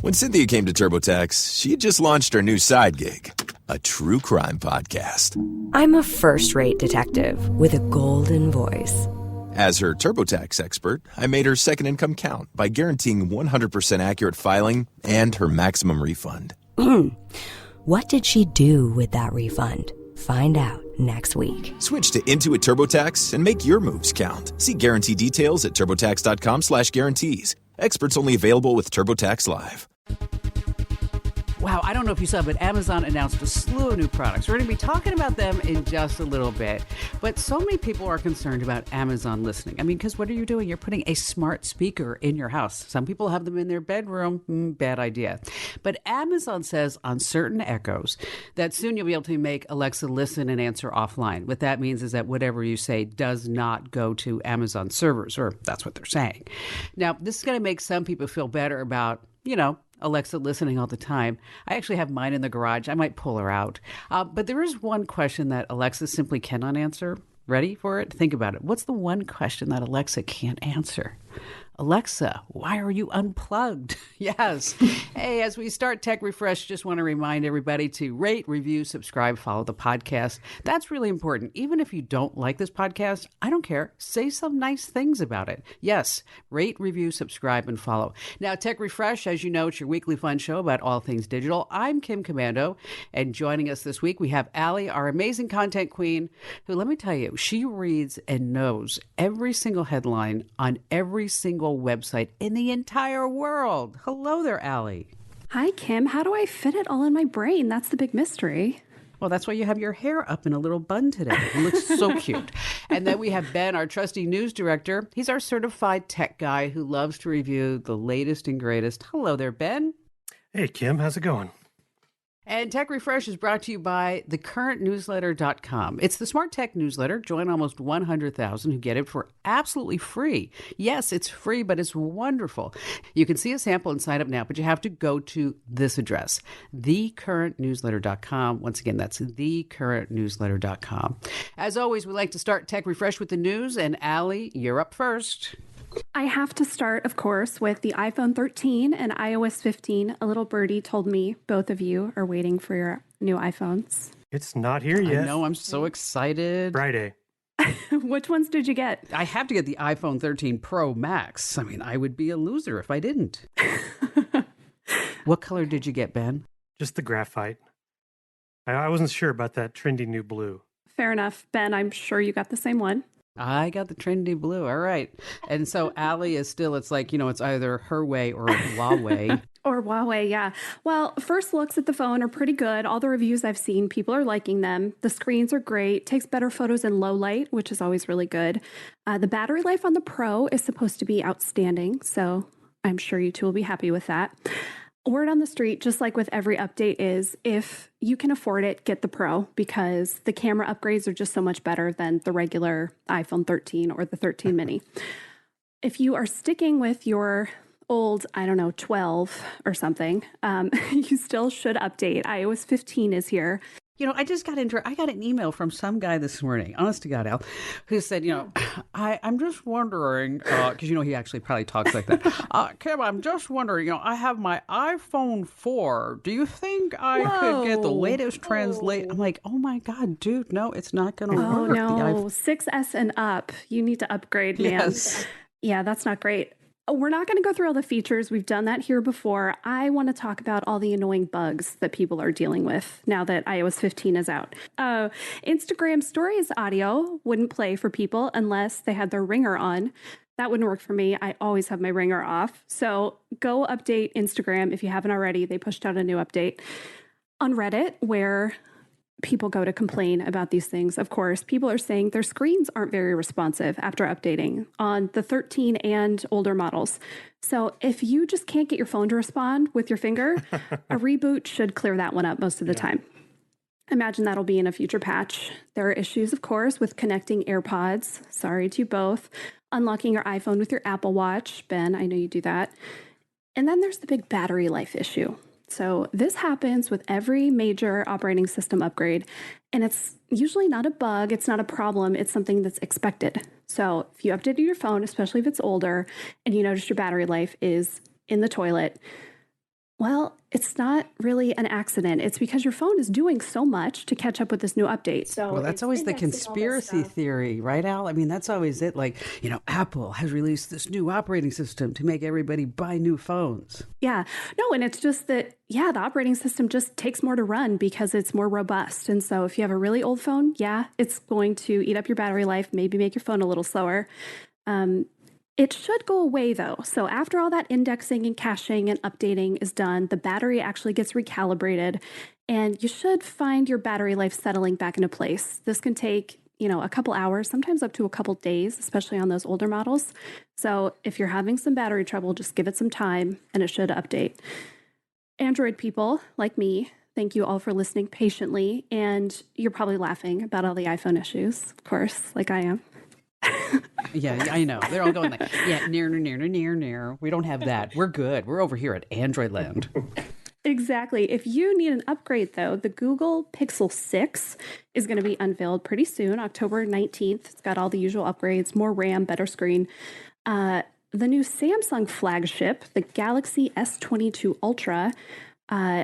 When Cynthia came to TurboTax, she had just launched her new side gig, a true crime podcast. I'm a first-rate detective with a golden voice. As her TurboTax expert, I made her second income count by guaranteeing 100% accurate filing and her maximum refund. What did she do with that refund? Find out next week. Switch to Intuit TurboTax and make your moves count. See guarantee details at turbotax.com/guarantees. Experts only available with TurboTax Live. Wow, I don't know if you saw, but Amazon announced a slew of new products. We're going to be talking about them in just a little bit. But so many people are concerned about Amazon listening. I mean, because what are you doing? You're putting a smart speaker in your house. Some people have them in their bedroom. Bad idea. But Amazon says on certain Echoes that soon you'll be able to make Alexa listen and answer offline. What that means is that whatever you say does not go to Amazon servers, or that's what they're saying. Now, this is going to make some people feel better about, Alexa listening all the time. I actually have mine in the garage. I might pull her out. But there is one question that Alexa simply cannot answer. Ready for it? Think about it. What's the one question that Alexa can't answer? Alexa, why are you unplugged? Yes. Hey, as we start Tech Refresh, just want to remind everybody to rate, review, subscribe, follow the podcast. That's really important. Even if you don't like this podcast, I don't care. Say some nice things about it. Yes, rate, review, subscribe, and follow. Now, Tech Refresh, as you know, it's your weekly fun show about all things digital. I'm Kim Commando, and joining us this week, we have Allie, our amazing content queen, who, let me tell you, she reads and knows every single headline on every single website in the entire world. Hello there, Allie. Hi, Kim. How do I fit it all in my brain? That's the big mystery. Well, that's why you have your hair up in a little bun today. It looks so cute. And then we have Ben, our trusty news director. He's our certified tech guy who loves to review the latest and greatest. Hello there, Ben. Hey, Kim. How's it going? And Tech Refresh is brought to you by thecurrentnewsletter.com. It's the smart tech newsletter. Join almost 100,000 who get it for absolutely free. Yes, it's free, but it's wonderful. You can see a sample and sign up now, but you have to go to this address, thecurrentnewsletter.com. Once again, that's thecurrentnewsletter.com. As always, we like to start Tech Refresh with the news, and Allie, you're up first. I have to start, of course, with the iPhone 13 and iOS 15. A little birdie told me both of you are waiting for your new iPhones. It's not here yet. I know, I'm so excited. Friday. Which ones did you get? I have to get the iPhone 13 Pro Max. I mean, I would be a loser if I didn't. What color did you get, Ben? Just the graphite. I wasn't sure about that trendy new blue. Fair enough. Ben, I'm sure you got the same one. I got the trendy blue. All right. And so Allie is still, it's like, it's either her way or Huawei. Or Huawei, yeah. Well, first looks at the phone are pretty good. All the reviews I've seen, people are liking them. The screens are great. Takes better photos in low light, which is always really good. The battery life on the Pro is supposed to be outstanding, so I'm sure you two will be happy with that. Word on the street, just like with every update, is if you can afford it, get the Pro, because the camera upgrades are just so much better than the regular iPhone 13 or the 13 mini. If you are sticking with your old, 12 or something, you still should update. iOS 15 is here. I got an email from some guy this morning, honest to God, Al, who said, I'm just wondering, because, he actually probably talks like that. Kim, I'm just wondering, I have my iPhone 4. Do you think I could get the latest translate? I'm like, oh my God, dude, no, it's not going to work. Oh, no, 6S and up. You need to upgrade, man. Yes. Yeah, that's not great. We're not going to go through all the features. We've done that here before. I want to talk about all the annoying bugs that people are dealing with now that iOS 15 is out. Instagram Stories audio wouldn't play for people unless they had their ringer on. That wouldn't work for me. I always have my ringer off. So go update Instagram if you haven't already. They pushed out a new update. On Reddit, where people go to complain about these things, of course, people are saying their screens aren't very responsive after updating on the 13 and older models. So if you just can't get your phone to respond with your finger, a reboot should clear that one up most of the time. Imagine that'll be in a future patch. There are issues, of course, with connecting AirPods. Sorry to you both. Unlocking your iPhone with your Apple Watch. Ben, I know you do that. And then there's the big battery life issue. So this happens with every major operating system upgrade, and it's usually not a bug, it's not a problem, it's something that's expected. So if you updated your phone, especially if it's older, and you notice your battery life is in the toilet, Well, it's not really an accident. It's because your phone is doing so much to catch up with this new update. So Well, that's it's always the indexing all this conspiracy stuff. theory, right, Al? I mean, that's always it. Like, Apple has released this new operating system to make everybody buy new phones. Yeah. No, and it's just that, the operating system just takes more to run because it's more robust. And so if you have a really old phone, it's going to eat up your battery life, maybe make your phone a little slower. It should go away though. So after all that indexing and caching and updating is done, the battery actually gets recalibrated and you should find your battery life settling back into place. This can take, a couple hours, sometimes up to a couple days, especially on those older models. So if you're having some battery trouble, just give it some time and it should update. Android people like me, thank you all for listening patiently. And you're probably laughing about all the iPhone issues, of course, like I am. Yeah, I know. They're all going like, near. We don't have that. We're good. We're over here at Android land. Exactly. If you need an upgrade, though, the Google Pixel 6 is going to be unveiled pretty soon, October 19th. It's got all the usual upgrades, more RAM, better screen. The new Samsung flagship, the Galaxy S22 Ultra,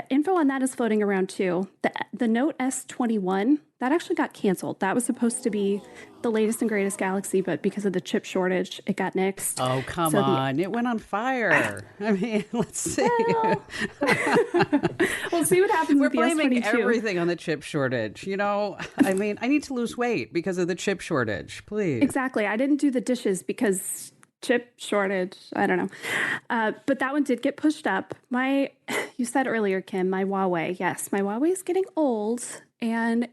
info on that is floating around too. The Note S21, that actually got canceled. That was supposed to be the latest and greatest Galaxy, but because of the chip shortage, it got nixed. Oh, come on. It went on fire. I mean, let's see. Well, we'll see what happens We're with the blaming S22. everything on the chip shortage. I mean, I need to lose weight because of the chip shortage, please. Exactly. I didn't do the dishes because chip shortage. I don't know. But that one did get pushed up. You said earlier, Kim, my Huawei. Yes, my Huawei is getting old and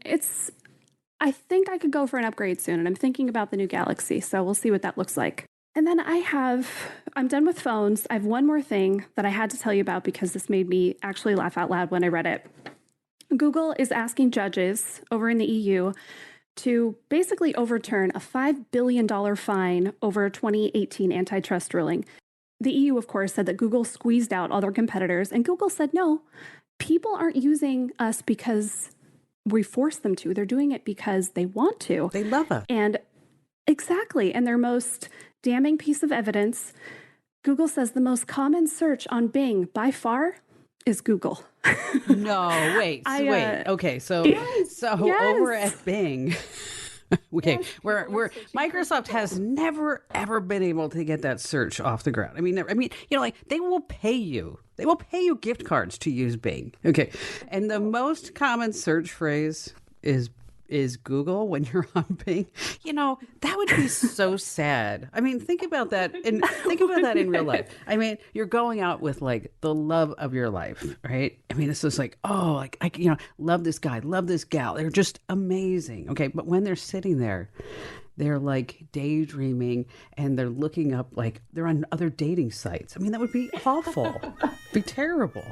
I think I could go for an upgrade soon. And I'm thinking about the new Galaxy. So we'll see what that looks like. And then I'm done with phones. I have one more thing that I had to tell you about because this made me actually laugh out loud when I read it. Google is asking judges over in the EU to basically overturn a $5 billion fine over a 2018 antitrust ruling. The EU, of course, said that Google squeezed out other competitors, and Google said, no, people aren't using us because we force them to. They're doing it because they want to. They love us. And exactly. And their most damning piece of evidence, Google says the most common search on Bing by far is Google. No, wait. Okay, so over at Bing, okay, where Microsoft has never ever been able to get that search off the ground. I mean, they will pay you. They will pay you gift cards to use Bing. Okay, and the most common search phrase is Google when you're on Bing. That would be so sad. I mean, think about that in real life. I mean, you're going out with like the love of your life, right? I mean, it's just like, oh, like I love this guy, love this gal. They're just amazing. Okay, but when they're sitting there, they're like daydreaming and they're looking up, like they're on other dating sites. I mean, that would be awful. Be terrible.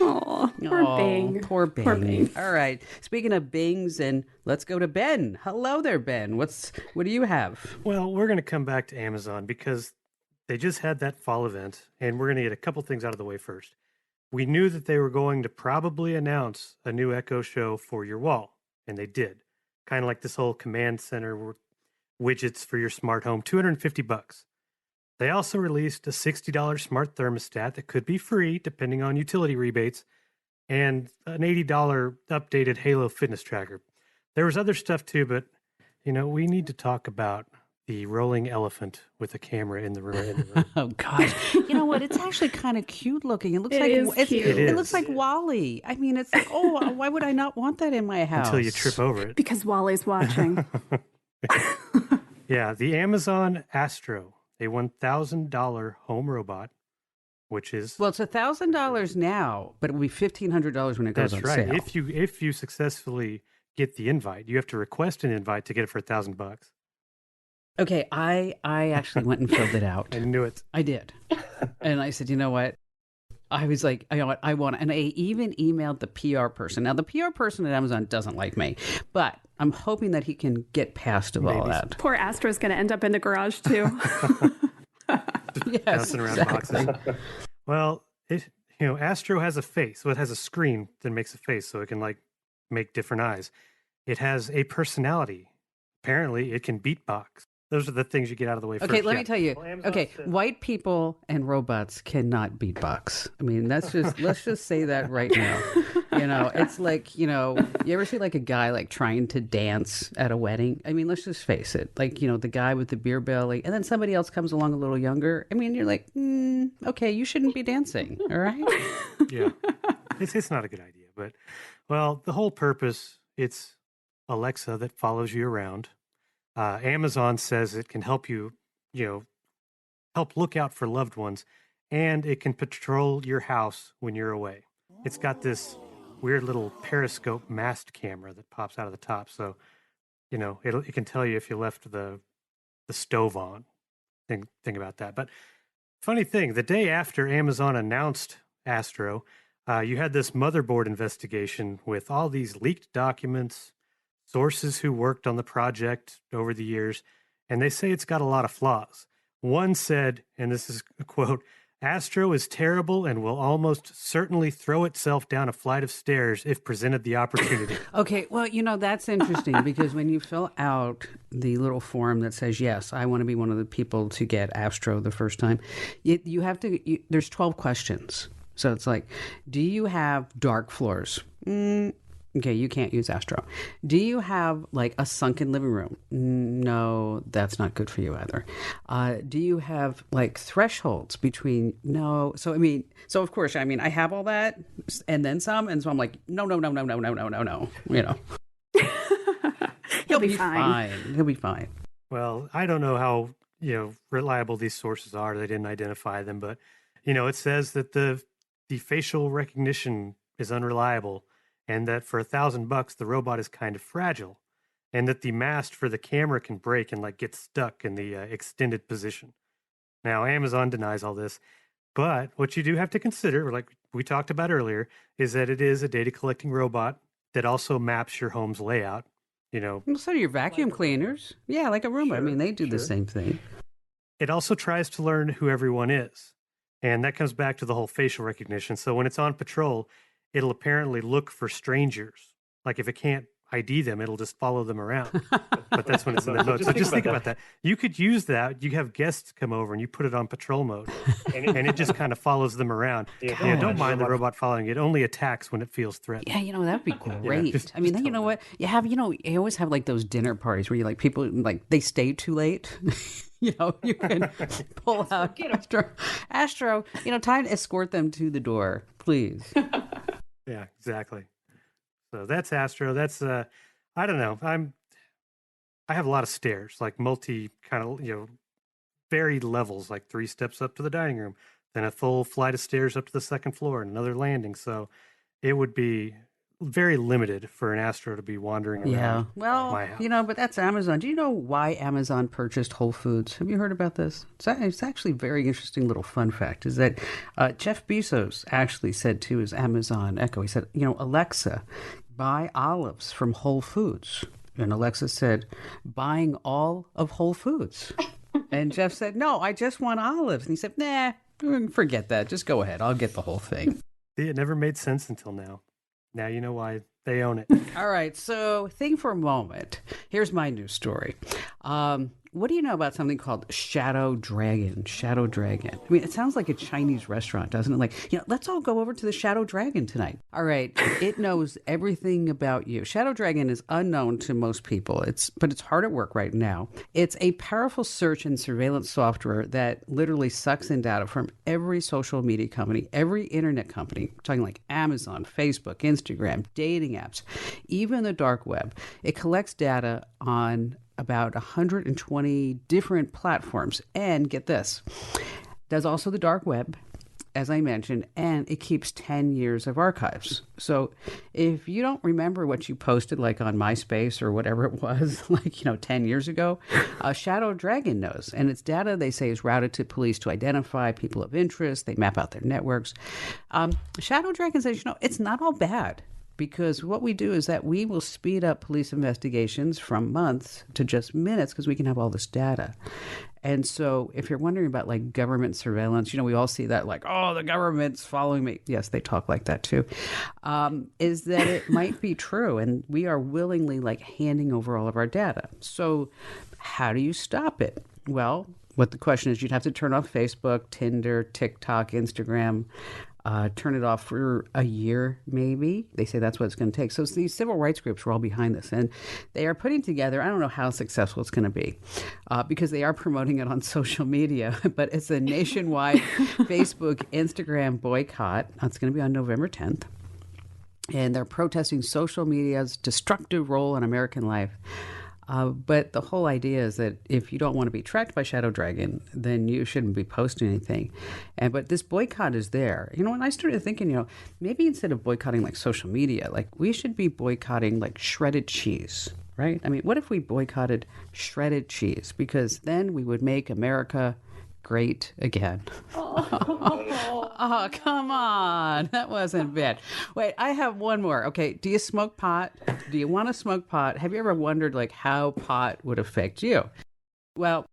Oh, poor Bing. Poor Bing. Poor Bing. All right. Speaking of Bings, and let's go to Ben. Hello there, Ben. What do you have? Well, we're going to come back to Amazon because they just had that fall event, and we're going to get a couple things out of the way first. We knew that they were going to probably announce a new Echo Show for your wall, and they did. Kind of like this whole command center widgets for your smart home, $250. They also released a $60 smart thermostat that could be free depending on utility rebates, and an $80 updated Halo fitness tracker. There was other stuff too, but we need to talk about the rolling elephant with a camera in the room. Oh gosh. You know what? It's actually kind of cute looking. It looks It looks like Wall-E. I mean, it's like, oh, why would I not want that in my house? Until you trip over it. Because Wally's watching. Yeah, the Amazon Astro, a $1,000 home robot, which is... Well, it's $1,000 now, but it will be $1,500 when it goes on sale. That's right. If you successfully get the invite, you have to request an invite to get it for $1,000. Okay, I actually went and filled it out. I knew it. I did. And I said, you know what? I was like, you know what? I want it. And I even emailed the PR person. Now, the PR person at Amazon doesn't like me, but I'm hoping that he can get past of all that. Poor Astro's going to end up in the garage, too. Yes, bouncing around boxes. Well, Astro has a face. Well, it has a screen that makes a face, so it can make different eyes. It has a personality. Apparently, it can beatbox. those are the things you get out of the way first. Okay, let me Yeah. tell you. Well, Amazon Okay, said- white people and robots cannot beat bucks. I mean, let's just say that right now. It's like, you ever see like a guy like trying to dance at a wedding? I mean, let's just face it. Like, the guy with the beer belly, and then somebody else comes along a little younger. I mean, you're like, okay, you shouldn't be dancing, all right? Yeah. It's not a good idea, but well, the whole purpose, it's Alexa that follows you around. Amazon says it can help you, help look out for loved ones, and it can patrol your house when you're away. It's got this weird little periscope mast camera that pops out of the top, so it can tell you if you left the stove on. Think about that. But funny thing, the day after Amazon announced Astro, you had this motherboard investigation with all these leaked documents, sources who worked on the project over the years, and they say it's got a lot of flaws. One said, and this is a quote, Astro is terrible and will almost certainly throw itself down a flight of stairs if presented the opportunity. Okay, well, that's interesting because when you fill out the little form that says, yes, I want to be one of the people to get Astro the first time, you have to, there's 12 questions. So it's like, do you have dark floors? Okay, you can't use Astro. Do you have like a sunken living room? No, that's not good for you either. Do you have like thresholds between? No. So of course, I have all that and then some, and so I'm like, no. He'll be fine. He'll be fine. Well, I don't know how reliable these sources are. They didn't identify them, but it says that the facial recognition is unreliable, and that for $1,000 the robot is kind of fragile, and that the mast for the camera can break and like get stuck in the extended position. Now, Amazon denies all this, but what you do have to consider, like we talked about earlier, is that it is a data collecting robot that also maps your home's layout. Well, so do your vacuum cleaners. Yeah, like a Roomba. Sure, They do the sure. same thing. It also tries to learn who everyone is. And that comes back to the whole facial recognition. So when it's on patrol, it'll apparently look for strangers. Like if it can't ID them, it'll just follow them around. But that's when it's in the mode. So just think about that. You could use that. You have guests come over and you put it on patrol mode, and it just kind of follows them around. Yeah, don't mind the robot following. It only attacks when it feels threatened. Yeah, that'd be great. just then tell you know what? You have, you always have like those dinner parties where you like people like they stay too late. You can pull out Astro. Time to escort them to the door, please. Yeah, exactly. So that's Astro. That's I don't know. I have a lot of stairs, like multi kind of varied levels, like 3 steps up to the dining room, then a full flight of stairs up to the second floor and another landing. So it would be very limited for an Astro to be wandering around. Yeah. Well, my house. but that's Amazon. Do you know why Amazon purchased Whole Foods? Have you heard about this? It's actually a very interesting little fun fact is that Jeff Bezos actually said to his Amazon Echo, he said, Alexa, buy olives from Whole Foods. And Alexa said, buying all of Whole Foods. And Jeff said, no, I just want olives. And he said, nah, forget that. Just go ahead. I'll get the whole thing. See, it never made sense until now. Now you know why they own it. All right, so think for a moment. Here's my news story. What do you know about something called Shadow Dragon? Shadow Dragon. It sounds like a Chinese restaurant, doesn't it? Like, let's all go over to the Shadow Dragon tonight. All right, it knows everything about you. Shadow Dragon is unknown to most people, but it's hard at work right now. It's a powerful search and surveillance software that literally sucks in data from every social media company, every internet company. We're talking like Amazon, Facebook, Instagram, dating apps, even the dark web. It collects data on about 120 different platforms. And get this, does also the dark web, as I mentioned, and it keeps 10 years of archives. So if you don't remember what you posted like on MySpace or whatever it was, 10 years ago, Shadow Dragon knows. And its data, they say, is routed to police to identify people of interest. They map out their networks. Shadow Dragon says, it's not all bad. Because what we do is that we will speed up police investigations from months to just minutes because we can have all this data. And so if you're wondering about like government surveillance, we all see that like, oh, the government's following me. Yes, they talk like that too. Is that it might be true. And we are willingly like handing over all of our data. So How do you stop it? Well, what the question is, you'd have to turn off Facebook, Tinder, TikTok, Instagram, turn it off for a year, maybe. They say that's what it's going to take. So these civil rights groups are all behind this, and they are putting together, I don't know how successful it's going to be, because they are promoting it on social media, but it's a nationwide Facebook, Instagram boycott. It's going to be on November 10th. And they're protesting social media's destructive role in American life. But the whole idea is that if you don't want to be tracked by Shadow Dragon, then you shouldn't be posting anything. But this boycott is there. And I started thinking, maybe instead of boycotting like social media, like we should be boycotting like shredded cheese, right? I mean, what if we boycotted shredded cheese? Because then we would make America great again. Oh, come on. That wasn't bad. Wait, I have one more. Okay, do you smoke pot? Do you want to smoke pot? Have you ever wondered like how pot would affect you? Well,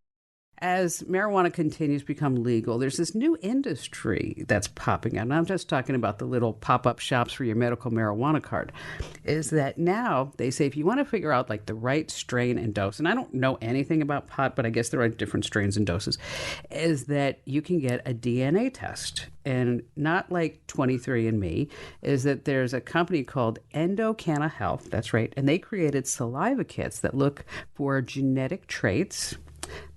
as marijuana continues to become legal, there's this new industry that's popping out. And I'm just talking about the little pop-up shops for your medical marijuana card. Is that now they say if you want to figure out like the right strain and dose, and I don't know anything about pot, but I guess there are different strains and doses, is that you can get a DNA test. And not like 23andMe, is that there's a company called Endocanna Health, that's right, and they created saliva kits that look for genetic traits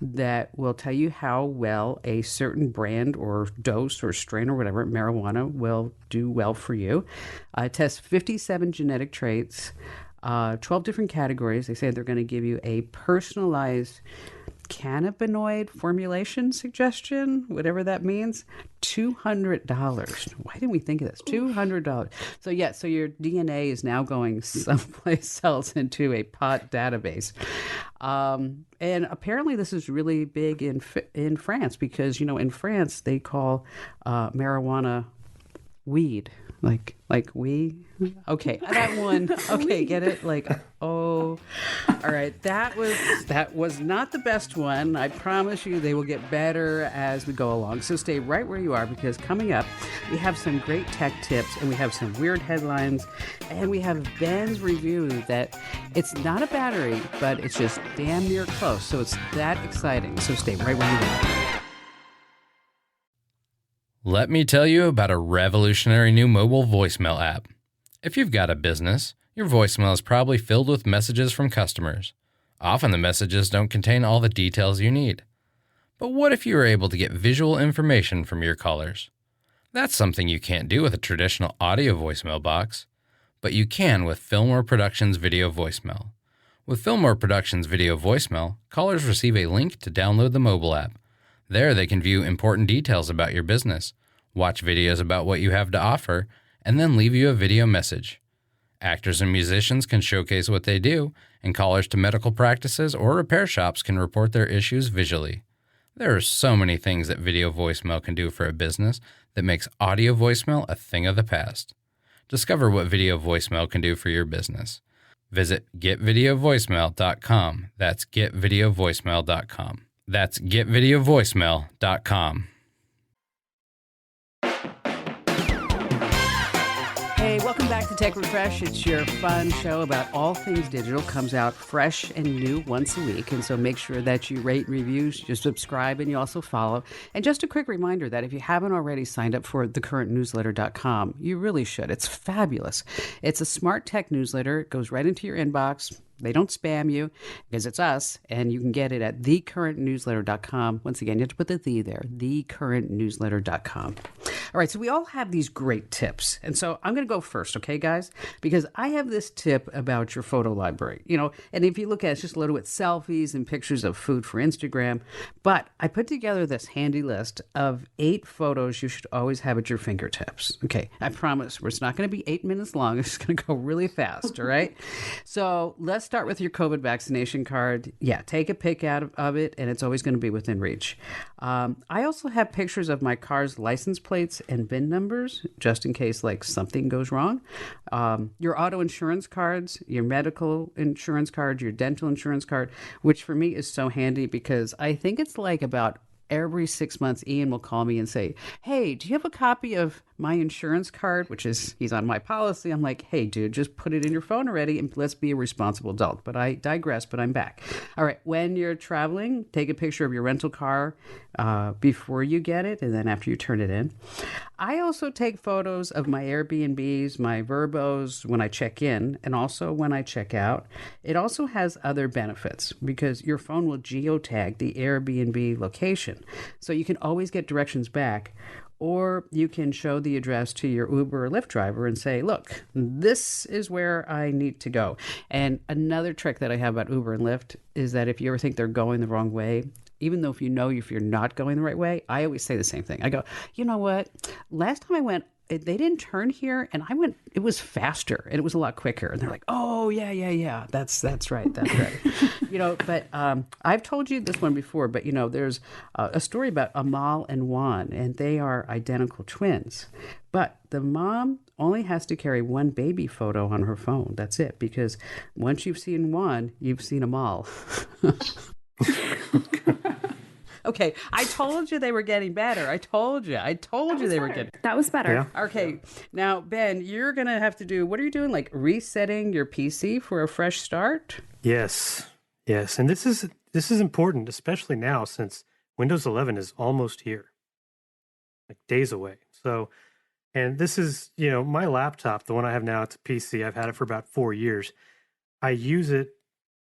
that will tell you how well a certain brand or dose or strain or whatever marijuana will do well for you. It tests 57 genetic traits, 12 different categories. They say they're going to give you a personalized cannabinoid formulation suggestion, whatever that means. $200. Why didn't we think of this? $200. So your DNA is now going someplace else into a pot database. And apparently this is really big in France because, in France they call marijuana weed. Like we? Okay, that one. Okay, get it? All right. That was not the best one. I promise you they will get better as we go along. So stay right where you are because coming up, we have some great tech tips and we have some weird headlines and we have Ben's review that it's not a battery, but it's just damn near close. So it's that exciting. So stay right where you are. Let me tell you about a revolutionary new mobile voicemail app. If you've got a business, your voicemail is probably filled with messages from customers. Often the messages don't contain all the details you need. But what if you were able to get visual information from your callers? That's something you can't do with a traditional audio voicemail box, but you can with Fillmore Productions Video Voicemail. With Fillmore Productions Video Voicemail, callers receive a link to download the mobile app. There they can view important details about your business, watch videos about what you have to offer, and then leave you a video message. Actors and musicians can showcase what they do, and callers to medical practices or repair shops can report their issues visually. There are so many things that video voicemail can do for a business that makes audio voicemail a thing of the past. Discover what video voicemail can do for your business. Visit getvideovoicemail.com. That's getvideovoicemail.com. That's getvideovoicemail.com. Hey, welcome back to Tech Refresh. It's your fun show about all things digital. Comes out fresh and new once a week. And so make sure that you rate reviews, you subscribe, and you also follow. And just a quick reminder that if you haven't already signed up for thecurrentnewsletter.com, you really should. It's fabulous. It's a smart tech newsletter. It goes right into your inbox. They don't spam you because it's us, and you can get it at thecurrentnewsletter.com. Once again, you have to put the "the" there, thecurrentnewsletter.com. All right, so we all have these great tips, and so I'm going to go first, okay, guys? Because I have this tip about your photo library, and if you look at it, it's just loaded with selfies and pictures of food for Instagram, but I put together this handy list of 8 photos you should always have at your fingertips. Okay, I promise it's not going to be 8 minutes long. It's going to go really fast, all right? So let's start with your COVID vaccination card. Yeah, take a pic out of it, and it's always going to be within reach. I also have pictures of my car's license plates and VIN numbers, just in case something goes wrong. Your auto insurance cards, your medical insurance card, your dental insurance card, which for me is so handy because I think it's about every 6 months, Ian will call me and say, hey, do you have a copy of my insurance card? Which is, he's on my policy. I'm like, hey, dude, just put it in your phone already and let's be a responsible adult. But I digress, but I'm back. All right. When you're traveling, take a picture of your rental car before you get it and then after you turn it in. I also take photos of my Airbnbs, my Verbos when I check in and also when I check out. It also has other benefits because your phone will geotag the Airbnb location. So you can always get directions back, or you can show the address to your Uber or Lyft driver and say, look, this is where I need to go. And another trick that I have about Uber and Lyft is that if you ever think they're going the wrong way, even though if you're not going the right way, I always say the same thing. I go, you know what? Last time I went, they didn't turn here, and I went. It was faster, and it was a lot quicker. And they're like, "Oh, yeah. That's right. But I've told you this one before. But there's a story about Amal and Juan, and they are identical twins. But the mom only has to carry one baby photo on her phone. That's it. Because once you've seen Juan, you've seen Amal. Okay, I told you they were getting better. I told you they were getting. That was better. Yeah. Okay, now Ben, you're gonna have to do. What are you doing? Like resetting your PC for a fresh start? Yes. And this is important, especially now since Windows 11 is almost here, like days away. So, and this is my laptop, the one I have now. It's a PC. I've had it for about 4 years. I use it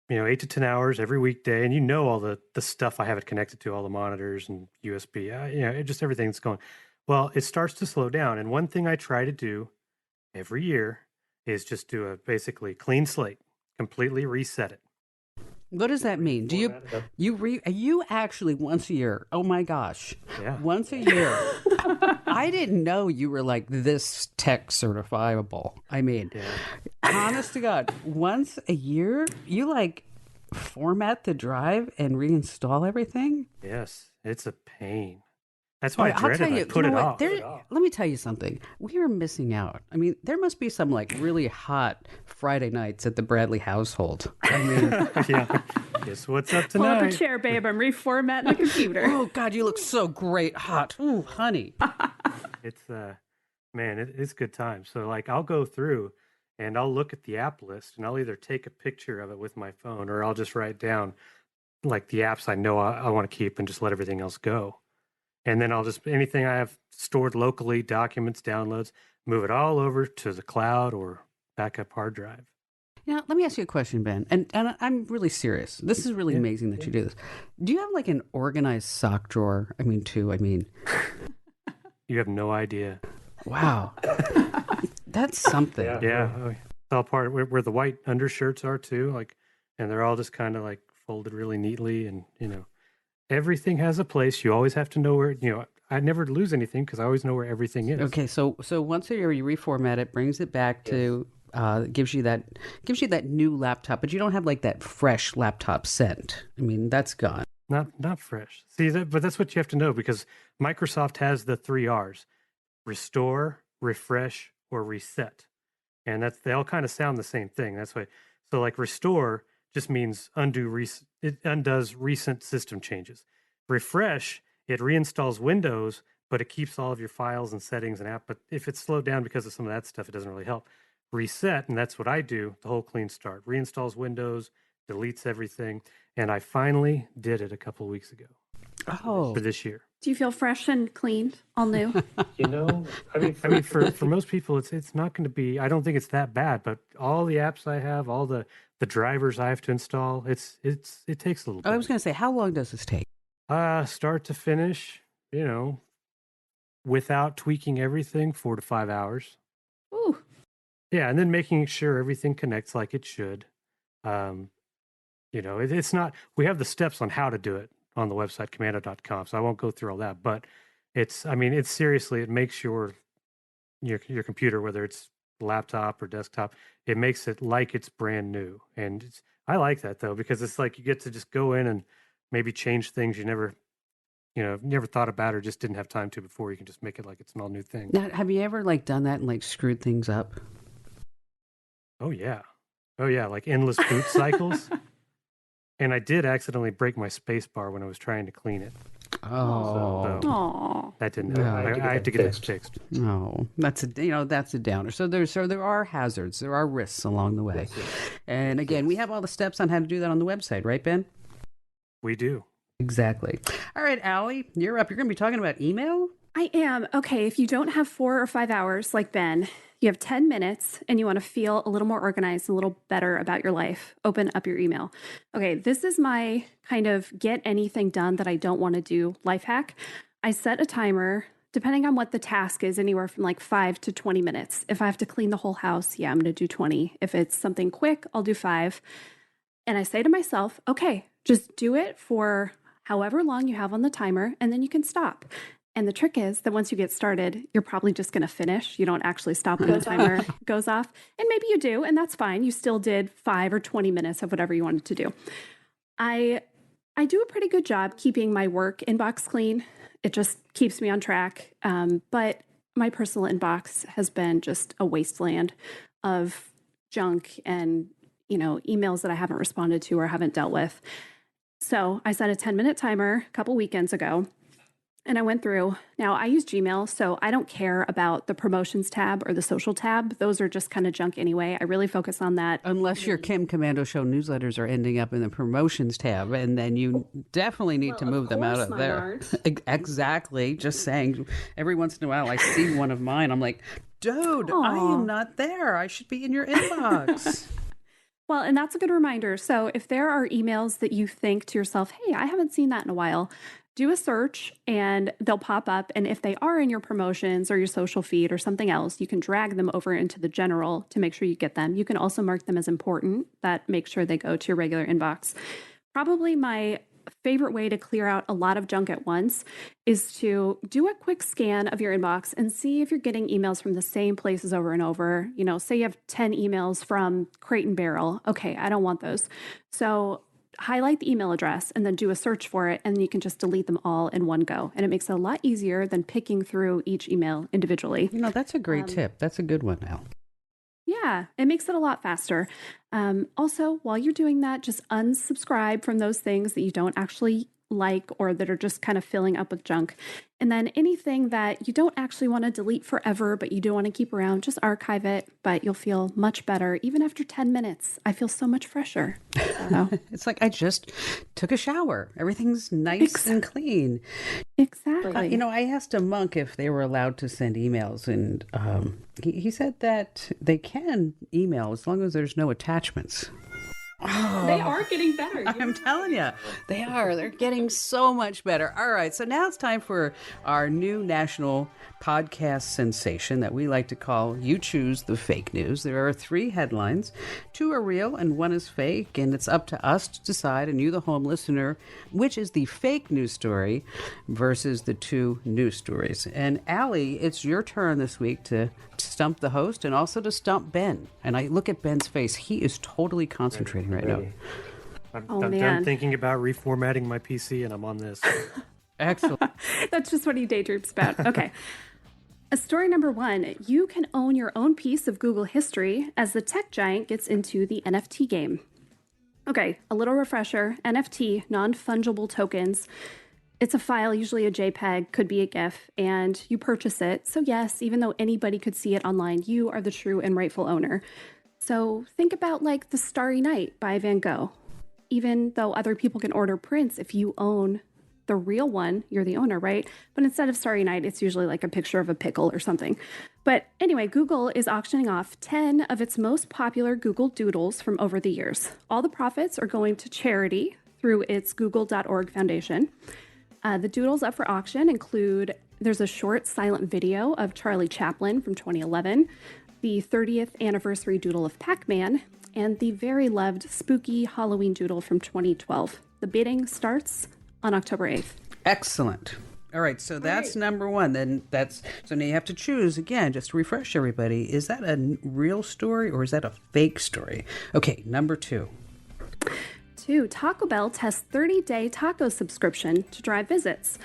8 to 10 hours every weekday. And all the stuff I have it connected to, all the monitors and USB, just everything that's going. Well, it starts to slow down. And one thing I try to do every year is just do a basically clean slate, completely reset it. What does that mean? Do you actually once a year? Oh my gosh. Yeah. Once a year. I didn't know you were like this tech certifiable. I mean, honest to God, once a year you like format the drive and reinstall everything? Yes, it's a pain. That's why I dread it. I put it off. Let me tell you something. We are missing out. I mean, there must be some like really hot Friday nights at the Bradley household. I mean, Yeah. Guess what's up Pull tonight? up a chair, babe. I'm reformatting the computer. oh God, you look so great, hot. Ooh, honey. It's it's good time. So like I'll go through and I'll look at the app list and I'll either take a picture of it with my phone or I'll just write down like the apps I know I want to keep and just let everything else go. And then I'll just anything I have stored locally, documents, downloads, move it all over to the cloud or backup hard drive. Now, let me ask you a question, Ben, and I'm really serious. This is really amazing that you do this. Do you have like an organized sock drawer? I mean. You have no idea. Wow. That's something. Yeah. It's all part of where the white undershirts are too, like, and they're all just kind of like folded really neatly, and everything has a place. You always have to know where. I never lose anything because I always know where everything is. Okay, so once a year you reformat it, brings it back to gives you that new laptop, but you don't have like that fresh laptop scent. I mean, that's gone. Not fresh. See that, but that's what you have to know because Microsoft has the 3 R's: restore, refresh, or reset, and they all kind of sound the same thing. That's why. So like restore just means it undoes recent system changes. Refresh, it reinstalls Windows, but it keeps all of your files and settings and app. But if it's slowed down because of some of that stuff, it doesn't really help. Reset, and that's what I do, the whole clean start. Reinstalls Windows, deletes everything. And I finally did it a couple of weeks ago. Oh. For this year. Do you feel fresh and clean, all new? I mean, for most people, it's not going to be. I don't think it's that bad. But all the apps I have, all the drivers I have to install, it takes a little bit. I was going to say, how long does this take? Start to finish, without tweaking everything, 4 to 5 hours. Ooh. Yeah, and then making sure everything connects like it should. It's not. We have the steps on how to do it on the website commando.com, so I won't go through all that. But it's seriously, it makes your computer, whether it's laptop or desktop, it makes it like it's brand new. And I like that though, because it's like you get to just go in and maybe change things you never thought about or just didn't have time to before. You can just make it like it's an all new thing. Now, have you ever like done that and like screwed things up? Oh yeah, like endless boot cycles. And I did accidentally break my space bar when I was trying to clean it. Oh. So Aw. that didn't happen. I had to get that fixed. No, that's a downer. So there are hazards, there are risks along the way. And again, we have all the steps on how to do that on the website, right, Ben? We do. Exactly. All right, Allie, you're up. You're going to be talking about email? I am. Okay, if you don't have 4 or 5 hours like Ben, you have 10 minutes and you want to feel a little more organized, a little better about your life, open up your email. Okay, this is my kind of get anything done that I don't want to do life hack. I set a timer, depending on what the task is, anywhere from like 5 to 20 minutes. If I have to clean the whole house, yeah, I'm going to do 20. If it's something quick, I'll do 5. And I say to myself, okay, just do it for however long you have on the timer, and then you can stop. And the trick is that once you get started, you're probably just going to finish. You don't actually stop when the timer goes off. And maybe you do, and that's fine. You still did 5 or 20 minutes of whatever you wanted to do. I do a pretty good job keeping my work inbox clean. It just keeps me on track. But my personal inbox has been just a wasteland of junk and, emails that I haven't responded to or haven't dealt with. So I set a 10-minute timer a couple weekends ago. And I went through. Now, I use Gmail, so I don't care about the promotions tab or the social tab. Those are just kind of junk anyway. I really focus on that. Unless your Kim Commando Show newsletters are ending up in the promotions tab, and then you definitely need to move them out of there. Exactly. Just saying, every once in a while I see one of mine. I'm like, dude, I am not there. I should be in your inbox. Well, and that's a good reminder. So if there are emails that you think to yourself, hey, I haven't seen that in a while, do a search and they'll pop up. And if they are in your promotions or your social feed or something else, you can drag them over into the general to make sure you get them. You can also mark them as important. That makes sure they go to your regular inbox. Probably my favorite way to clear out a lot of junk at once is to do a quick scan of your inbox and see if you're getting emails from the same places over and over. Say you have 10 emails from Crate and Barrel. Okay, I don't want those. So highlight the email address and then do a search for it, and you can just delete them all in one go. And it makes it a lot easier than picking through each email individually. That's a great tip. That's a good one, Al. Yeah, it makes it a lot faster. Also, while you're doing that, just unsubscribe from those things that you don't actually like or that are just kind of filling up with junk. And then anything that you don't actually want to delete forever, but you do want to keep around, just archive it, but you'll feel much better. Even after 10 minutes, I feel so much fresher. So. It's like I just took a shower. Everything's nice and clean. Exactly. I asked a monk if they were allowed to send emails, and he said that they can email as long as there's no attachments. Oh, they are getting better. I'm telling you, they are. They're getting so much better. All right, so now it's time for our new national podcast sensation that we like to call You Choose the Fake News. There are 3 headlines. 2 are real and 1 is fake, and it's up to us to decide, and you, the home listener, which is the fake news story versus the 2 news stories. And Allie, it's your turn this week to stump the host and also to stump Ben. And I look at Ben's face. He is totally concentrating right now. I'm done thinking about reformatting my PC, and I'm on this. Excellent. That's just what he daydreams about. Okay. Story number 1, you can own your own piece of Google history as the tech giant gets into the NFT game. Okay, a little refresher. NFT, non-fungible tokens. It's a file, usually a JPEG, could be a GIF, and you purchase it. So yes, even though anybody could see it online, you are the true and rightful owner. So think about like The Starry Night by Van Gogh. Even though other people can order prints, if you own the real one, you're the owner, right? But instead of Starry Night, it's usually like a picture of a pickle or something. But anyway, Google is auctioning off 10 of its most popular Google Doodles from over the years. All the profits are going to charity through its google.org foundation. The doodles up for auction include, there's a short silent video of Charlie Chaplin from 2011, the 30th anniversary doodle of Pac-Man, and the very loved spooky Halloween doodle from 2012. The bidding starts on October 8th. Excellent. All right, so that's number 1. Then so now you have to choose again, just to refresh everybody. Is that a real story or is that a fake story? Okay, number 2. 2, Taco Bell tests 30-day taco subscription to drive visits.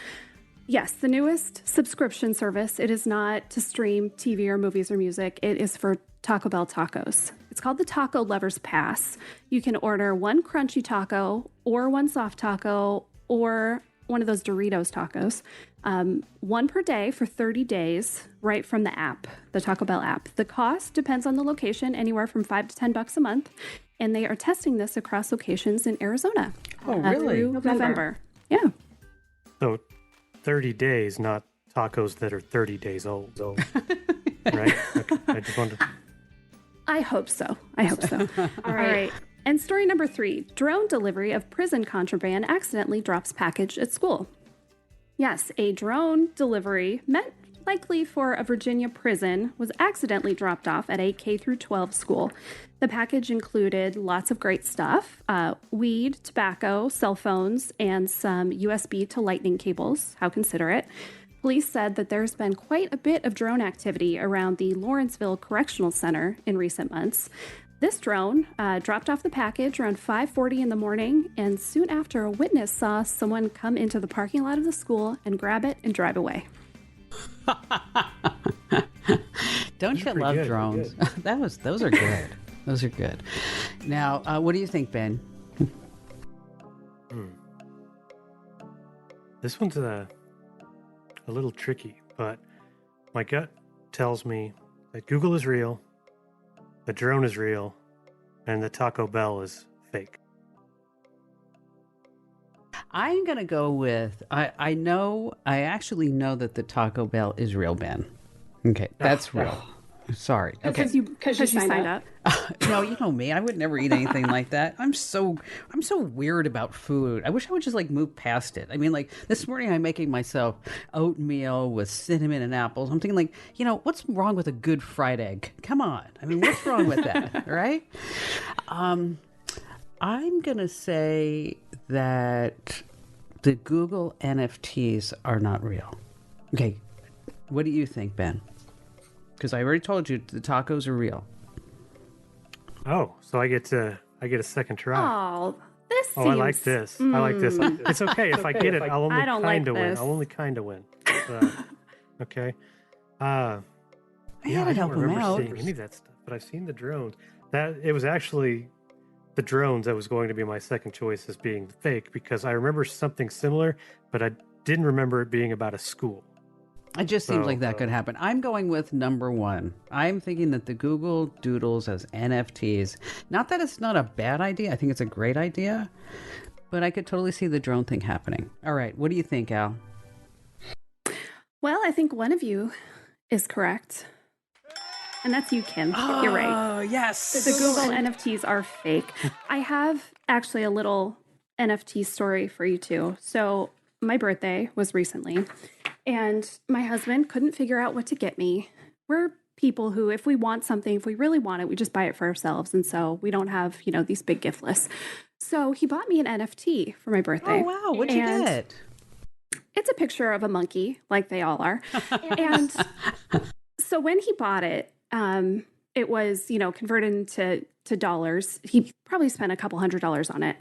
Yes, the newest subscription service. It is not to stream TV or movies or music. It is for Taco Bell tacos. It's called the Taco Lovers Pass. You can order 1 crunchy taco or 1 soft taco or one of those Doritos tacos. One per day for 30 days, right from the app, the Taco Bell app. The cost depends on the location, anywhere from $5 to $10 a month. And they are testing this across locations in Arizona. Oh, really? Through November. Yeah. So 30 days, not tacos that are 30 days old. Right? Okay. I just wanted to... I hope so. All right. And story number 3, drone delivery of prison contraband accidentally drops package at school. Yes, a drone delivery meant likely for a Virginia prison was accidentally dropped off at a K-12 school. The package included lots of great stuff, weed, tobacco, cell phones, and some USB to lightning cables. How considerate. Police said that there's been quite a bit of drone activity around the Lawrenceville Correctional Center in recent months. This drone dropped off the package around 5:40 in the morning, and soon after, a witness saw someone come into the parking lot of the school and grab it and drive away. Don't you love good, drones? Those are good. Those are good. Now, what do you think, Ben? This one's a little tricky, but my gut tells me that Google is real, the drone is real, and the Taco Bell is fake. I'm going to go with, I actually know that the Taco Bell is real, Ben. Okay, that's real. Sorry. Okay. Because you signed up. No, you know me. I would never eat anything like that. I'm so weird about food. I wish I would just move past it. I mean, this morning I'm making myself oatmeal with cinnamon and apples. I'm thinking what's wrong with a good fried egg? Come on. I mean, what's wrong with that? Right? I'm gonna say that the Google NFTs are not real. Okay. What do you think, Ben? Because I already told you the tacos are real. Oh, so I get a second try. Oh, this seems... I like this. I like this. It's okay if I get it. I'll only kind of win. I'll only kind of win. Okay. I had to help him out. I don't remember seeing any of that stuff, but I've seen the drones. That it was actually the drones that was going to be my second choice as being fake, because I remember something similar, but I didn't remember it being about a school. It just seems like that could happen. I'm going with number 1. I'm thinking that the Google Doodles as NFTs, not that it's not a bad idea. I think it's a great idea, but I could totally see the drone thing happening. All right. What do you think, Al? Well, I think one of you is correct. And that's you, Kim. You're right. Oh, yes. The Google NFTs are fake. I have actually a little NFT story for you too. So my birthday was recently, and my husband couldn't figure out what to get me. We're people who, if we want something, if we really want it, we just buy it for ourselves. And so we don't have, these big gift lists. So he bought me an NFT for my birthday. Oh, wow. What'd you get? It's a picture of a monkey, like they all are. And so when he bought it, it was, converted into dollars. He probably spent a couple $100s on it.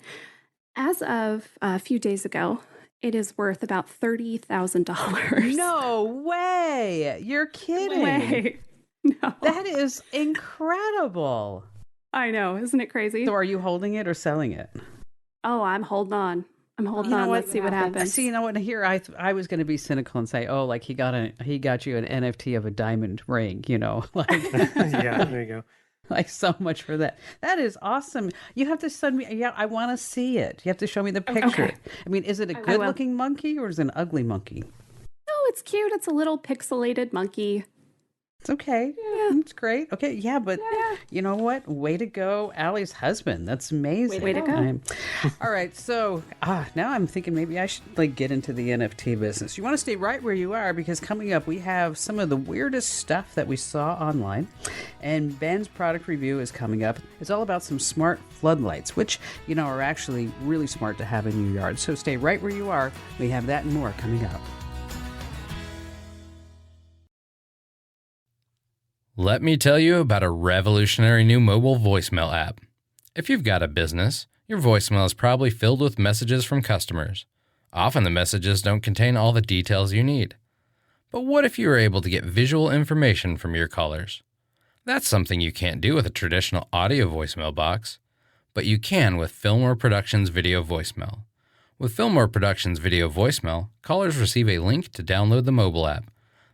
As of a few days ago, it is worth about $30,000. No way. You're kidding. No way. No. That is incredible. I know. Isn't it crazy? So are you holding it or selling it? Oh, I'm holding on. Let's see what happens. See, here I was going to be cynical and say, oh, he got you an NFT of a diamond ring, Yeah, there you go. So much for that. That is awesome. You have to send me. Yeah, I want to see it. You have to show me the picture. Okay. I mean, is it a good-looking monkey or is it an ugly monkey? No, it's cute. It's a little pixelated monkey. It's okay. Yeah. It's great. Okay. Yeah, but you know what? Way to go, Allie's husband. That's amazing. Way to go. All right. So now I'm thinking maybe I should get into the NFT business. You want to stay right where you are, because coming up we have some of the weirdest stuff that we saw online, and Ben's product review is coming up. It's all about some smart floodlights, which are actually really smart to have in your yard. So stay right where you are. We have that and more coming up. Let me tell you about a revolutionary new mobile voicemail app. If you've got a business, your voicemail is probably filled with messages from customers. Often the messages don't contain all the details you need. But what if you were able to get visual information from your callers? That's something you can't do with a traditional audio voicemail box, but you can with Fillmore Productions video voicemail. With Fillmore Productions Video Voicemail, callers receive a link to download the mobile app.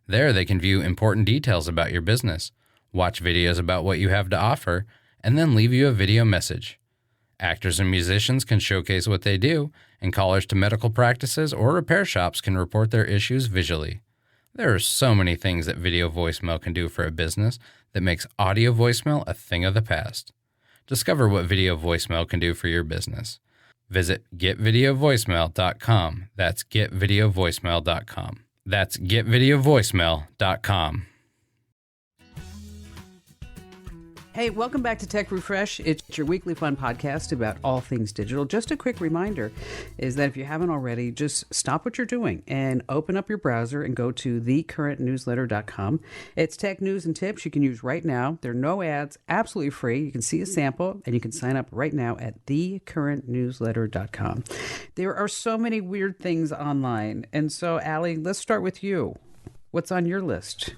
There they can view important details about your business, watch videos about what you have to offer, and then leave you a video message. Actors and musicians can showcase what they do, and callers to medical practices or repair shops can report their issues visually. There are so many things that video voicemail can do for a business that makes audio voicemail a thing of the past. Discover what video voicemail can do for your business. Visit getvideovoicemail.com. That's getvideovoicemail.com. That's getvideovoicemail.com. Hey, welcome back to Tech Refresh. It's your weekly fun podcast about all things digital. Just a quick reminder is that if you haven't already, just stop what you're doing and open up your browser and go to thecurrentnewsletter.com. It's tech news and tips you can use right now. There are no ads, absolutely free. You can see a sample and you can sign up right now at thecurrentnewsletter.com. There are so many weird things online. And so, Allie, let's start with you. What's on your list?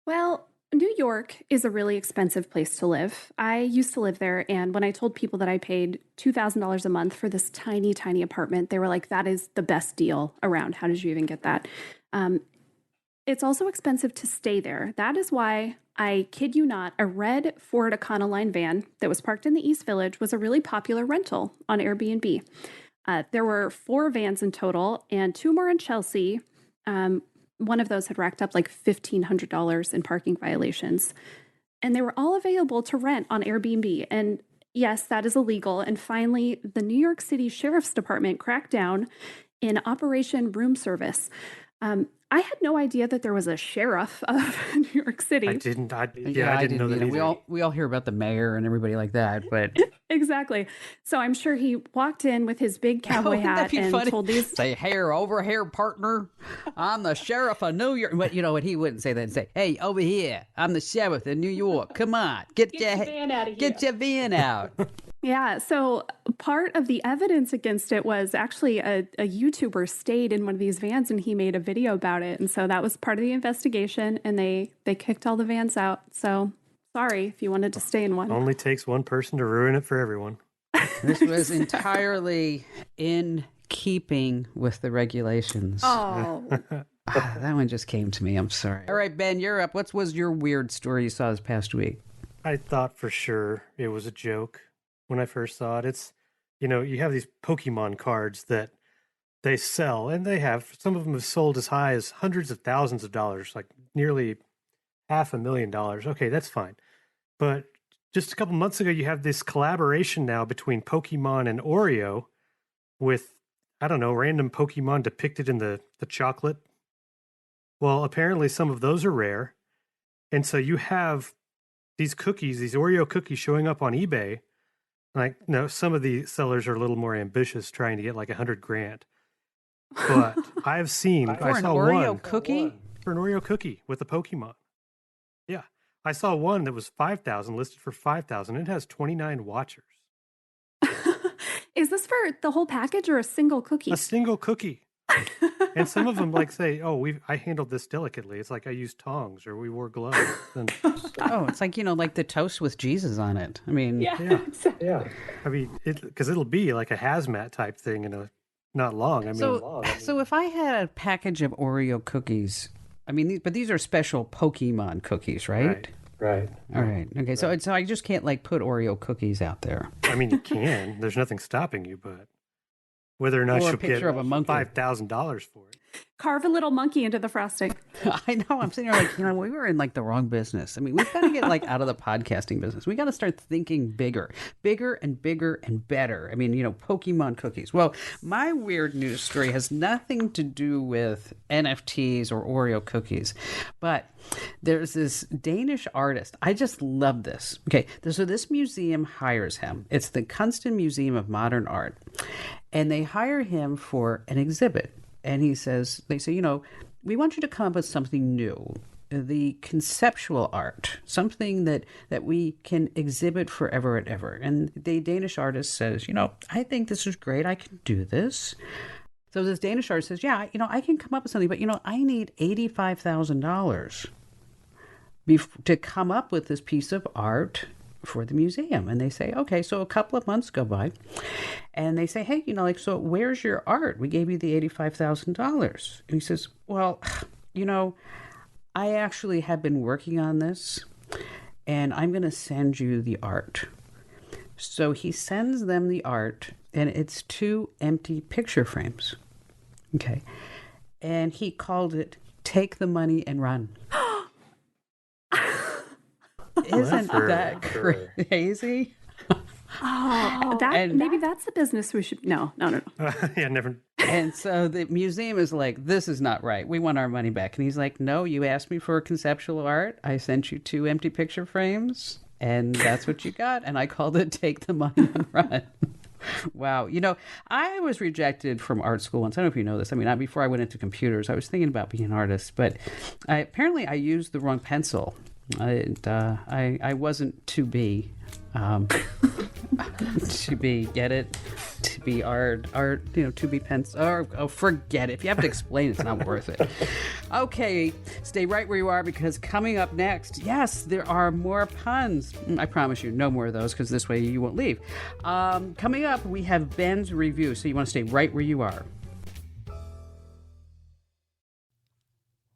Well, New York is a really expensive place to live. I used to live there, and when I told people that I paid $2,000 a month for this tiny, tiny apartment, they were like, that is the best deal around. How did you even get that? It's also expensive to stay there. That is why, I kid you not, a red Ford Econoline van that was parked in the East Village was a really popular rental on Airbnb. There were 4 vans in total, and 2 more in Chelsea. One of those had racked up like $1,500 in parking violations. And they were all available to rent on Airbnb. And yes, that is illegal. And finally, the New York City Sheriff's Department cracked down in Operation Room Service. I had no idea that there was a sheriff of New York City. I didn't know that either. We all hear about the mayor and everybody like that, but Exactly. So I'm sure he walked in with his big cowboy hat and told these. Say, over here, partner. I'm the sheriff of New York. But you know what? He wouldn't say that. He'd say, hey, over here. I'm the sheriff of New York. Come on. Get your van out of here. Get your van out. Yeah. So part of the evidence against it was actually a YouTuber stayed in one of these vans and he made a video about it. And so that was part of the investigation and they kicked all the vans out. So sorry if you wanted to stay in one. Only takes one person to ruin it for everyone. This was entirely in keeping with the regulations. Oh. That one just came to me. I'm sorry. All right, Ben, you're up. What was your weird story you saw this past week? I thought for sure it was a joke when I first saw it. It's, you have these Pokemon cards that they sell, and some of them have sold as high as hundreds of thousands of dollars, like nearly $500,000. Okay, that's fine. But just a couple months ago, you have this collaboration now between Pokemon and Oreo with, I don't know, random Pokemon depicted in the chocolate. Well, apparently some of those are rare. And so you have these cookies, these Oreo cookies showing up on eBay. Like, no, some of the sellers are a little more ambitious, trying to get like $100,000. But I've seen, I saw Oreo cookie? For an Oreo cookie with a Pokemon. Yeah. I saw one that was $5,000, listed for $5,000. It has 29 watchers. Is this for the whole package or a single cookie? A single cookie. And some of them like say, I handled this delicately. It's like I used tongs or we wore gloves. And, it's like, like the toast with Jesus on it. I mean, yeah. Yeah. I mean, because it'll be like a hazmat type thing in not long. So if I had a package of Oreo cookies, but these are special Pokemon cookies, right? Right. All right. Okay. Right. So I just can't put Oreo cookies out there. I mean, you can. There's nothing stopping you, but whether or not you'll get $5,000 for it. Carve a little monkey into the frosting. I know. I'm sitting there like, we were in like the wrong business. I mean, we've got to get like out of the podcasting business. We got to start thinking bigger and bigger and better. I mean, Pokemon cookies. Well, my weird news story has nothing to do with NFTs or Oreo cookies, but there's this Danish artist. I just love this. Okay. So this museum hires him. It's the Kunsten Museum of Modern Art. And they hire him for an exhibit. And they say, we want you to come up with something new, the conceptual art, something that we can exhibit forever and ever. And the Danish artist says, I think this is great. I can do this. So this Danish artist says, yeah, I can come up with something, but, I need $85,000 to come up with this piece of art for the museum. And they say, okay, so a couple of months go by and they say, hey, so where's your art? We gave you the $85,000. And he says, well, I actually have been working on this and I'm going to send you the art. So he sends them the art and it's 2 empty picture frames. Okay. And he called it Take the Money and Run. Isn't that crazy? Maybe that's the business we should. No. Yeah, never. And so the museum is like, this is not right. We want our money back. And he's like, no, you asked me for conceptual art. I sent you 2 empty picture frames, and that's what you got. And I called it Take the Money and Run. Wow. I was rejected from art school once. I don't know if you know this. I mean, before I went into computers, I was thinking about being an artist, but apparently I used the wrong pencil. I wasn't to be, to be, get it? To be art, to be pencil. Oh, forget it. If you have to explain, it's not worth it. Okay, stay right where you are because coming up next, yes, there are more puns. I promise you, no more of those because this way you won't leave. Coming up, we have Ben's review, so you want to stay right where you are.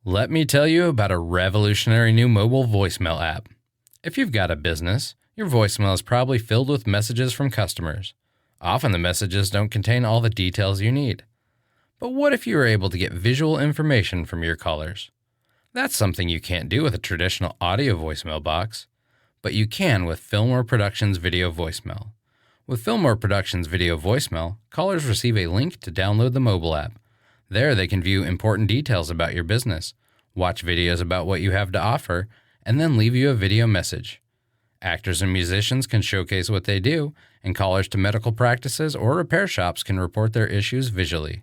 Let me tell you about a revolutionary new mobile voicemail app. If you've got a business, your voicemail is probably filled with messages from customers. Often the messages don't contain all the details you need. But what if you were able to get visual information from your callers? That's something you can't do with a traditional audio voicemail box, but you can with Fillmore Productions Video Voicemail. With Fillmore Productions Video Voicemail, callers receive a link to download the mobile app. There they can view important details about your business, watch videos about what you have to offer, and then leave you a video message. Actors and musicians can showcase what they do, and callers to medical practices or repair shops can report their issues visually.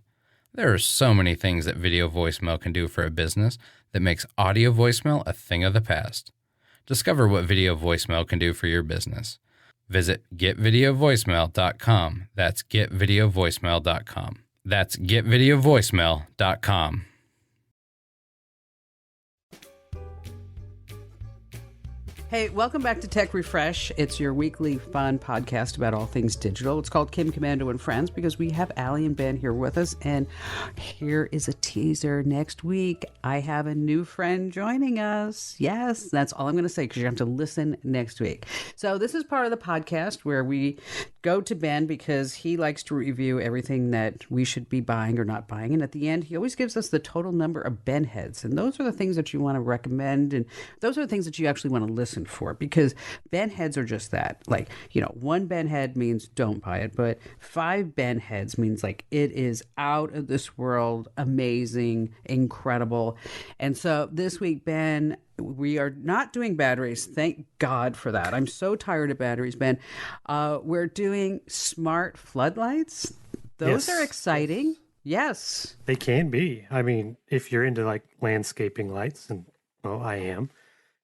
There are so many things that video voicemail can do for a business that makes audio voicemail a thing of the past. Discover what video voicemail can do for your business. Visit getvideovoicemail.com. That's getvideovoicemail.com. That's getvideovoicemail.com. Hey, welcome back to Tech Refresh. It's your weekly fun podcast about all things digital. It's called Kim Commando and Friends because we have Allie and Ben here with us. And here is a teaser. Next week, I have a new friend joining us. Yes, that's all I'm going to say because you have to listen next week. So this is part of the podcast where we go to Ben because he likes to review everything that we should be buying or not buying. And at the end, he always gives us the total number of Ben heads. And those are the things that you want to recommend. And those are the things that you actually want to listen for because Ben heads are just that. Like, 1 Ben head means don't buy it, but 5 Ben heads means like it is out of this world, amazing, incredible. And so this week, Ben, we are not doing batteries. Thank God for that. I'm so tired of batteries, Ben. We're doing smart floodlights. Those are exciting. Yes. They can be. I mean, if you're into like landscaping lights, and well, I am,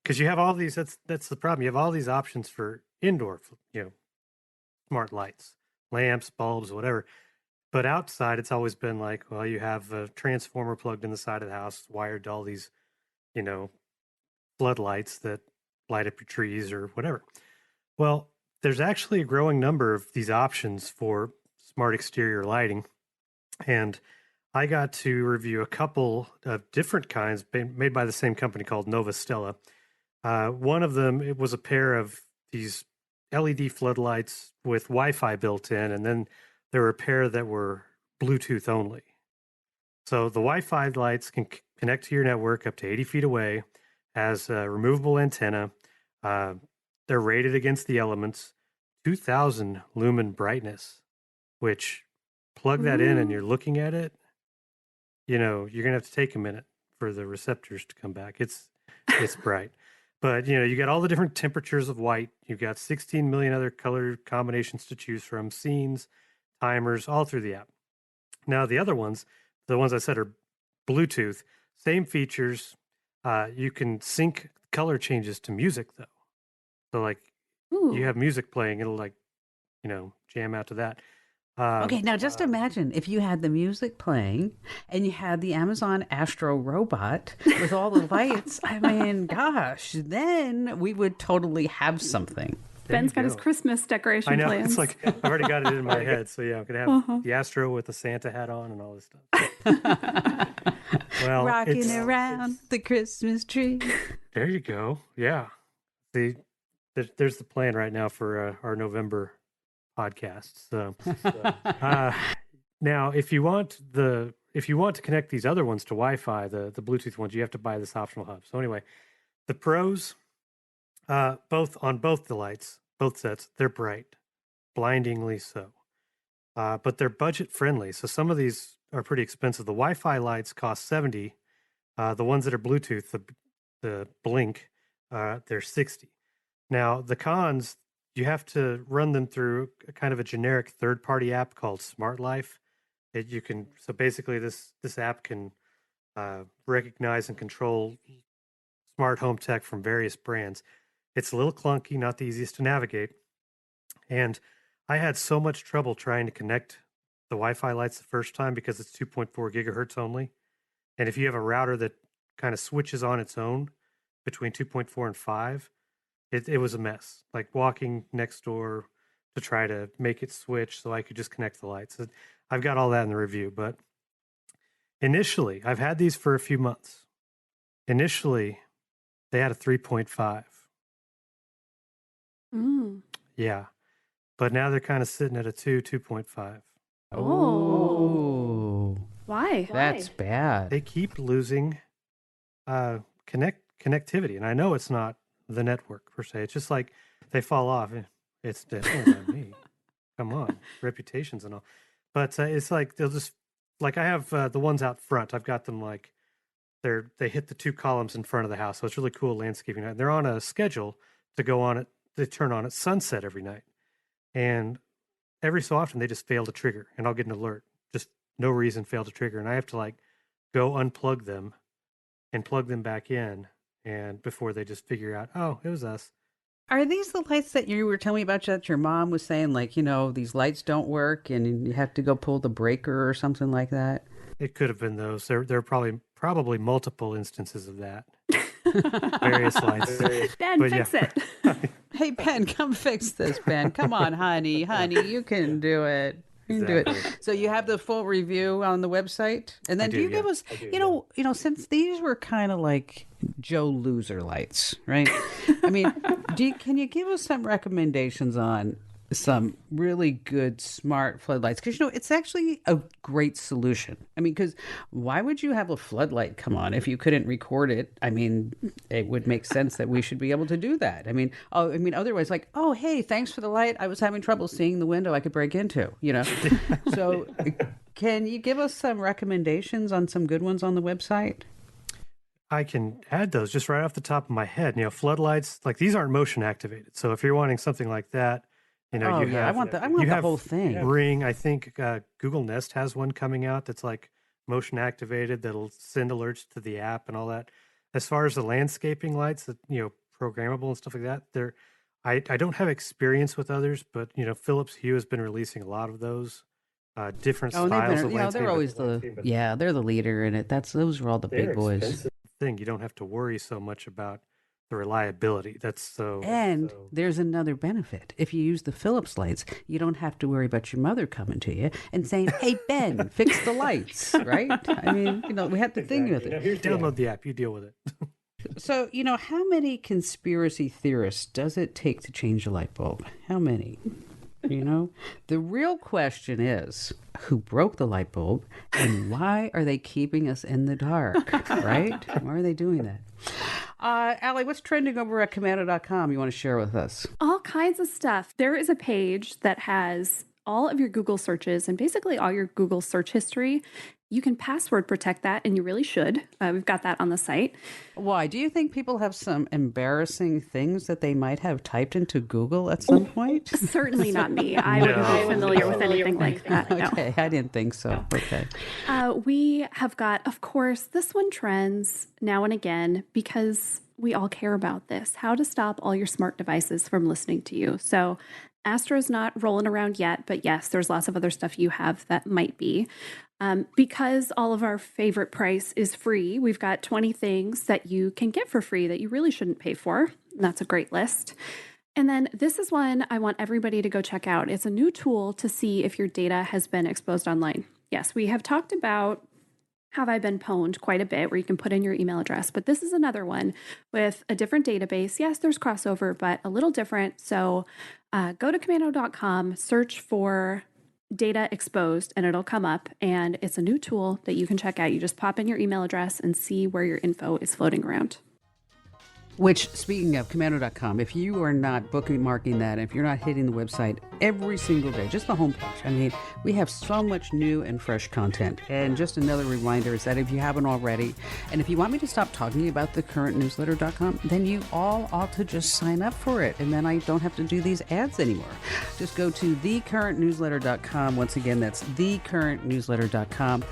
because you have all these. That's the problem. You have all these options for indoor, smart lights, lamps, bulbs, whatever. But outside, it's always been like, well, you have a transformer plugged in the side of the house, wired to all these, floodlights that light up your trees or whatever. Well, there's actually a growing number of these options for smart exterior lighting. And I got to review a couple of different kinds made by the same company called Nova Stella. One of them, it was a pair of these LED floodlights with Wi-Fi built in, and then there were a pair that were Bluetooth only. So the Wi-Fi lights can connect to your network up to 80 feet away, has a removable antenna. They're rated against the elements, 2,000 lumen brightness, which plug that in and you're looking at it, you're going to have to take a minute for the receptors to come back. It's bright. But, you got all the different temperatures of white. You've got 16 million other color combinations to choose from, scenes, timers, all through the app. Now, the other ones, the ones I said are Bluetooth, same features. You can sync color changes to music, though. So, like, you have music playing, it'll, like, jam out to that. Okay, now just imagine if you had the music playing and you had the Amazon Astro robot with all the lights. I mean, gosh, then we would totally have something. Ben's got his Christmas decoration I know. plans. It's like I've already got it in my head. So yeah, I'm gonna have the Astro with the Santa hat on and all this stuff. Well, Rocking around the Christmas tree. There you go. Yeah. See, there's the plan right now for our November podcast. So now, if you want to connect these other ones to Wi-Fi, the Bluetooth ones, you have to buy this optional hub. So anyway, the pros, both the lights, both sets, they're bright, blindingly so. But they're budget friendly. So some of these are pretty expensive. The Wi-Fi lights cost $70. The ones that are Bluetooth, the Blink, they're $60. Now the cons, you have to run them through a kind of a generic third-party app called Smart Life. So basically this app can recognize and control smart home tech from various brands. It's a little clunky, not the easiest to navigate. And I had so much trouble trying to connect the Wi-Fi lights the first time because it's 2.4 gigahertz only. And if you have a router that kind of switches on its own between 2.4 and 5, it was a mess. Like walking next door to try to make it switch so I could just connect the lights. I've got all that in the review, but initially, I've had these for a few months. Initially, they had a 3.5. Yeah. But now they're kind of sitting at a 2.5. Oh. Why? That's bad. They keep losing connectivity. And I know it's not the network per se. It's just like they fall off. It's definitely not me. Come on. Reputations and all. But it's like they'll just, like I have the ones out front. I've got them like they hit the 2 columns in front of the house. So it's really cool landscaping. They're on a schedule to go on it. They turn on at sunset every night. And every so often they just fail to trigger and I'll get an alert. Just no reason, fail to trigger. And I have to like go unplug them and plug them back in. And before they just figure out, oh, it was us. Are these the lights that you were telling me about that your mom was saying, like, these lights don't work and you have to go pull the breaker or something like that? It could have been those. There are probably multiple instances of that. Various lights. Ben, fix it. Hey, Ben, come fix this, Ben. Come on, honey, you can do it. You can do it. So you have the full review on the website, and then do you give us, since these were kind of like Joe Loser lights, right? I mean, can you give us some recommendations on some really good smart floodlights? Because it's actually a great solution. I mean, because why would you have a floodlight come on if you couldn't record it? I mean, it would make sense that we should be able to do that. I mean, otherwise, like, oh, hey, thanks for the light. I was having trouble seeing the window I could break into. So can you give us some recommendations on some good ones on the website? I can add those just right off the top of my head. Floodlights, like these aren't motion activated. So if you're wanting something like that, I want the whole thing. Ring, I think Google Nest has one coming out that's like motion activated that'll send alerts to the app and all that. As far as the landscaping lights that programmable and stuff like that, I don't have experience with others, but Philips Hue has been releasing a lot of those different styles of landscape. They're always they're the leader in it. Those are all the big boys. Thing you don't have to worry so much about the reliability. There's another benefit. If you use the Philips lights, you don't have to worry about your mother coming to you and saying, "Hey Ben, fix the lights." Right? I mean, we have to think with it. Here, download the app. You deal with it. So, how many conspiracy theorists does it take to change a light bulb? How many? The real question is, who broke the light bulb and why are they keeping us in the dark, right? Why are they doing that? Allie, what's trending over at Commando.com you want to share with us? All kinds of stuff. There is a page that has all of your Google searches and basically all your Google search history. You can password protect that, and you really should. We've got that on the site. Why? Do you think people have some embarrassing things that they might have typed into Google at some point? Certainly not me. I wouldn't be familiar with anything like that. No. Okay, I didn't think so. Okay. We have got, of course, this one trends now and again because we all care about this. How to stop all your smart devices from listening to you. So Astro's not rolling around yet, but yes, there's lots of other stuff you have that might be. Because all of our favorite price is free, we've got 20 things that you can get for free that you really shouldn't pay for. And that's a great list. And then this is one I want everybody to go check out. It's a new tool to see if your data has been exposed online. Yes, we have talked about Have I Been Pwned quite a bit, where you can put in your email address, but this is another one with a different database. Yes, there's crossover, but a little different. So go to commando.com, search for data exposed, and it'll come up. And it's a new tool that you can check out. You just pop in your email address and see where your info is floating around. Which, speaking of, commando.com, if you are not bookmarking that, if you're not hitting the website every single day, just the homepage, I mean, we have so much new and fresh content. And just another reminder is that if you haven't already, and if you want me to stop talking about thecurrentnewsletter.com, then you all ought to just sign up for it. And then I don't have to do these ads anymore. Just go to thecurrentnewsletter.com. Once again, that's thecurrentnewsletter.com.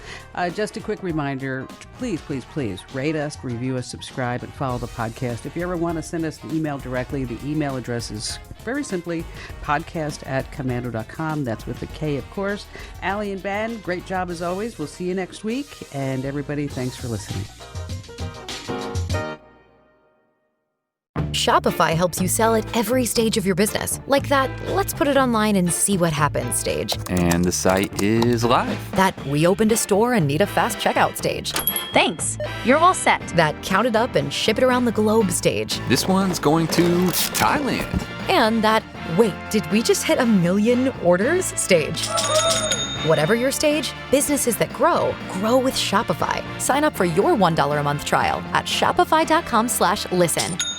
Just a quick reminder, please, please, please rate us, review us, subscribe, and follow the podcast. If you ever want to send us an email directly, the email address is very simply podcast@commando.com. That's with a K, of course. Allie and Ben, great job as always. We'll see you next week. And everybody, thanks for listening. Shopify helps you sell at every stage of your business. Like that, let's put it online and see what happens stage. And the site is live. That we opened a store and need a fast checkout stage. Thanks. You're all set. That count it up and ship it around the globe stage. This one's going to Thailand. And that, wait, did we just hit 1 million orders stage? Whatever your stage, businesses that grow with Shopify. Sign up for your $1 a month trial at shopify.com/listen.